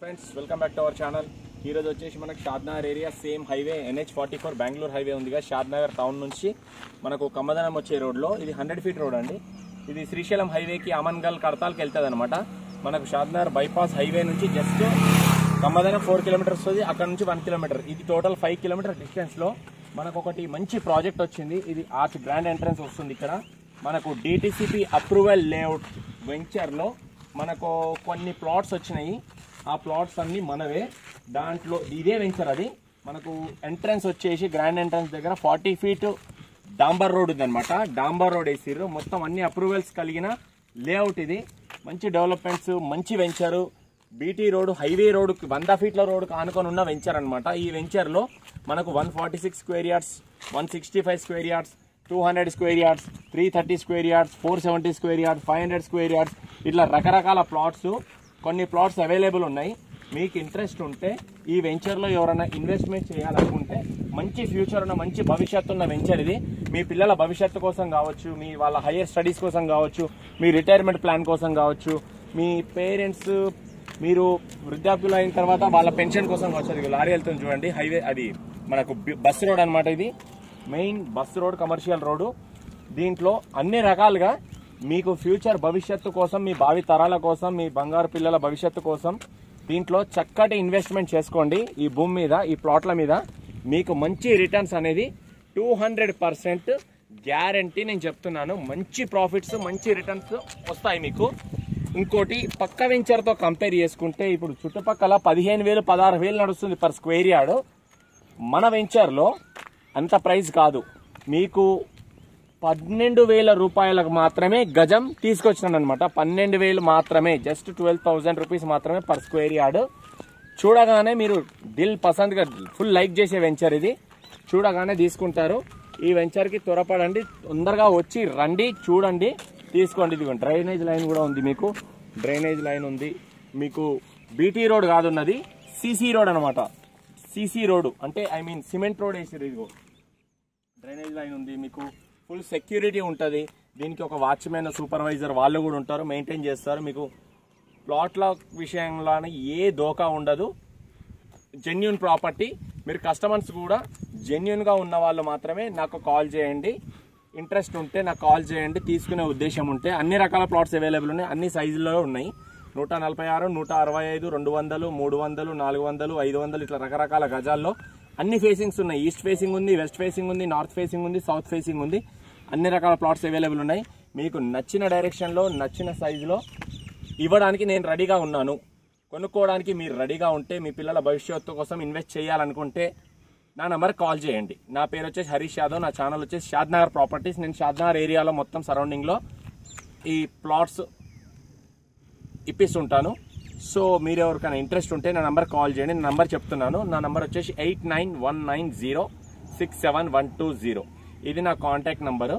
Friends welcome back to our channel. ఈ రోజు వచ్చేసి మనకు Shadnagar area same highway NH44 Bengaluru highway ఉందిగా. షాద్నగర్ టౌన్ నుంచి మనకు కమ్మదనం వచ్చే రోడ్లో ఇది 100 ఫీట్ రోడ్ అండి. ఇది శ్రీశైలం హైవేకి అమన్గల్ కడతాల్కి వెళ్తుంది అనమాట. మనకు షాద్నగర్ బైపాస్ హైవే నుంచి జస్ట్ కమ్మదనం 4 కిలోమీటర్స్ వస్తుంది, అక్కడ నుంచి 1 కిలోమీటర్. ఇది టోటల్ 5 కిలోమీటర్ డిస్టెన్స్లో మనకు ఒకటి మంచి ప్రాజెక్ట్ వచ్చింది. ఇది ఆర్చ్ గ్రాండ్ ఎంట్రన్స్ వస్తుంది. ఇక్కడ మనకు DTCP అప్రూవల్ లేఅవుట్ వెంచర్లో మనకు కొన్ని ప్లాట్స్ వచ్చినాయి. ఆ ప్లాట్స్ అన్ని మనవే. దాంట్లో ఇదే వెంచర్. అది మనకు ఎంట్రన్స్ వచ్చేసి గ్రాండ్ ఎంట్రన్స్ దగ్గర 40 ఫీట్ డాంబర్ రోడ్ ఉంది అనమాట. డాంబర్ రోడ్ వేసిర్రు. మొత్తం అన్ని అప్రూవల్స్ కలిగిన లేఅవుట్ ఇది. మంచి డెవలప్మెంట్స్, మంచి venture. BT road, highway road, 100 ఫీట్ల రోడ్కు ఆనుకొని ఉన్న వెంచర్ అనమాట. ఈ వెంచర్లో మనకు 146 square yards, 165 square yards, 200 square yards, 330 square yards, 470 square yards, 500 square yards, ఇట్లా రకరకాల ప్లాట్స్, కొన్ని ప్లాట్స్ అవైలబుల్ ఉన్నాయి. మీకు ఇంట్రెస్ట్ ఉంటే ఈ వెంచర్లో ఎవరైనా ఇన్వెస్ట్మెంట్ చేయాలనుకుంటే మంచి ఫ్యూచర్ ఉన్న, మంచి భవిష్యత్తు ఉన్న వెంచర్ ఇది. మీ పిల్లల భవిష్యత్తు కోసం కావచ్చు, మీ వాళ్ళ హైయర్ స్టడీస్ కోసం కావచ్చు, మీ రిటైర్మెంట్ ప్లాన్ కోసం కావచ్చు, మీ పేరెంట్స్ మీరు వృద్ధాప్యులు అయిన తర్వాత వాళ్ళ పెన్షన్ కోసం కావచ్చు. అది లారీ వెళ్తుంది చూడండి, హైవే. అది మనకు బస్ రోడ్ అనమాట. ఇది main bus road, commercial road. దీంట్లో అన్ని రకాలుగా మీకు ఫ్యూచర్ భవిష్యత్తు కోసం, మీ భావి తరాల కోసం, మీ బంగారు పిల్లల భవిష్యత్తు కోసం దీంట్లో చక్కటి ఇన్వెస్ట్మెంట్ చేసుకోండి. ఈ భూమి మీద, ఈ ప్లాట్ల మీద మీకు మంచి రిటర్న్స్ అనేది 200% గ్యారంటీ నేను చెప్తున్నాను. మంచి ప్రాఫిట్స్, మంచి రిటర్న్స్ వస్తాయి మీకు. ఇంకోటి, పక్క వెంచర్తో కంపేర్ చేసుకుంటే ఇప్పుడు చుట్టుపక్కల 15,000, 16,000 నడుస్తుంది పర్ స్క్వేర్ యార్డ్. మన వెంచర్లో అంత ప్రైస్ కాదు. మీకు 12,000 రూపాయలకు మాత్రమే గజం తీసుకొచ్చినాను అనమాట. 12,000 మాత్రమే, జస్ట్ 12,000 రూపీస్ మాత్రమే పర్ స్క్వేర్ యార్డ్. చూడగానే మీరు దిల్ పసంద్గా ఫుల్ లైక్ చేసే వెంచర్ ఇది. చూడగానే తీసుకుంటారు. ఈ వెంచర్కి త్వరపడండి, తొందరగా వచ్చి రండి, చూడండి, తీసుకోండి. ఇది డ్రైనేజ్ లైన్ కూడా ఉంది. మీకు డ్రైనేజ్ లైన్ ఉంది. మీకు BT రోడ్ కాదు ఉన్నది, CC రోడ్ అనమాట. CC రోడ్ అంటే సిమెంట్ రోడ్ వేసారు. ఇదిగో డ్రైనేజ్ లైన్ ఉంది. మీకు ఫుల్ సెక్యూరిటీ ఉంటుంది. దీనికి ఒక వాచ్మెన్, సూపర్వైజర్ వాళ్ళు కూడా ఉంటారు, మెయింటైన్ చేస్తారు. మీకు ప్లాట్ల విషయంలోనే ఏ దోకా ఉండదు. Genuine property. మీరు కస్టమర్స్ కూడా జెన్యూన్గా ఉన్న వాళ్ళు మాత్రమే నాకు కాల్ చేయండి. ఇంట్రెస్ట్ ఉంటే నాకు కాల్ చేయండి. తీసుకునే ఉద్దేశం ఉంటే అన్ని రకాల ప్లాట్స్ అవైలబుల్ ఉన్నాయి. అన్ని సైజుల్లో ఉన్నాయి. 146, 165, 200, 300, 400, 500 ఇట్లా రకరకాల గజాల్లో అన్ని ఫేసింగ్స్ ఉన్నాయి. ఈస్ట్ ఫేసింగ్ ఉంది, వెస్ట్ ఫేసింగ్ ఉంది, నార్త్ ఫేసింగ్ ఉంది, సౌత్ ఫేసింగ్ ఉంది. అన్ని రకాల ప్లాట్స్ అవైలబుల్ ఉన్నాయి. మీకు నచ్చిన డైరెక్షన్లో, నచ్చిన సైజులో ఇవ్వడానికి నేను రెడీగా ఉన్నాను. కొనుక్కోవడానికి మీరు రెడీగా ఉంటే, మీ పిల్లల భవిష్యత్తు కోసం ఇన్వెస్ట్ చేయాలనుకుంటే నా నెంబర్ కాల్ చేయండి. నా పేరు వచ్చేసి హరీష్ యాదవ్. నా ఛానల్ వచ్చేసి షాద్నగర్ ప్రాపర్టీస్. నేను షాద్నగర్ ఏరియాలో మొత్తం సరౌండింగ్లో ఈ ప్లాట్స్ ఇప్పిస్తుంటాను. సో మీరు ఎవరికైనా ఇంట్రెస్ట్ ఉంటే నా నెంబర్ కాల్ చేయండి. నా నెంబర్ చెప్తున్నాను. నా నెంబర్ వచ్చేసి 8919067120. ఇది నా కాంటాక్ట్ నెంబరు.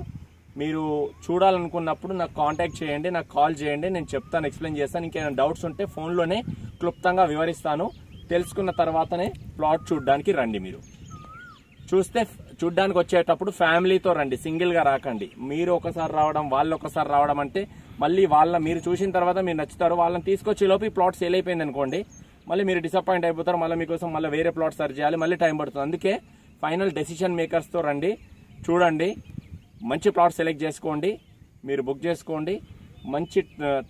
మీరు చూడాలనుకున్నప్పుడు నాకు కాంటాక్ట్ చేయండి, నాకు కాల్ చేయండి. నేను చెప్తాను, ఎక్స్ప్లెయిన్ చేస్తాను. ఇంకేమైనా డౌట్స్ ఉంటే ఫోన్లోనే క్లుప్తంగా వివరిస్తాను. తెలుసుకున్న తర్వాతనే ప్లాట్ చూడడానికి రండి. మీరు చూడ్డానికి వచ్చేటప్పుడు ఫ్యామిలీతో రండి, సింగిల్గా రాకండి. మీరు ఒకసారి రావడం, వాళ్ళు ఒకసారి రావడం అంటే మళ్ళీ మీరు చూసిన తర్వాత మీరు నచ్చుతారు. వాళ్ళని తీసుకొచ్చే లోపు ఈ ప్లాట్ సేల్ అయిపోయింది అనుకోండి, మళ్ళీ మీరు డిసప్పాయింట్ అయిపోతారు. మళ్ళీ మీకోసం మళ్ళీ వేరే ప్లాట్ సర్చ్ చేయాలి, మళ్ళీ టైం పడుతుంది. అందుకే ఫైనల్ డెసిషన్ మేకర్స్తో రండి, చూడండి, మంచి ప్లాట్ సెలెక్ట్ చేసుకోండి, మీరు బుక్ చేసుకోండి. మంచి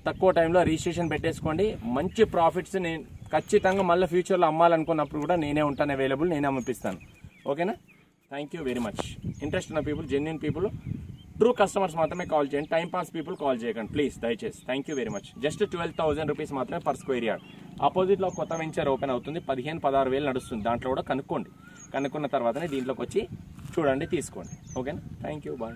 తక్కువ టైంలో రిజిస్ట్రేషన్ పెట్టేసుకోండి. మంచి ప్రాఫిట్స్ నేను ఖచ్చితంగా మళ్ళీ ఫ్యూచర్లో అమ్మాలనుకున్నప్పుడు కూడా నేనే ఉంటాను అవైలబుల్, నేనే అమ్మిస్తాను. ఓకేనా? Thank you very much. Interest ఉన్న people, genuine people, true customers మాత్రమే కాల్ చేయండి. టైం పాస్ పీపుల్ కాల్ చేయకండి ప్లీజ్, దయచేసి. Thank you very much. Just 12,000 rupees మాత్రమే పర్ స్క్వేర్ యార్డ్. ఆపోజిట్లో కొత్త వెంచర్ ఓపెన్ అవుతుంది, 15,000-16,000 నడుస్తుంది. దాంట్లో కూడా కనుక్కోండి. కనుక్కున్న తర్వాతనే దీంట్లోకి వచ్చి చూడండి, తీసుకోండి. ఓకేనా? Thank you, bye.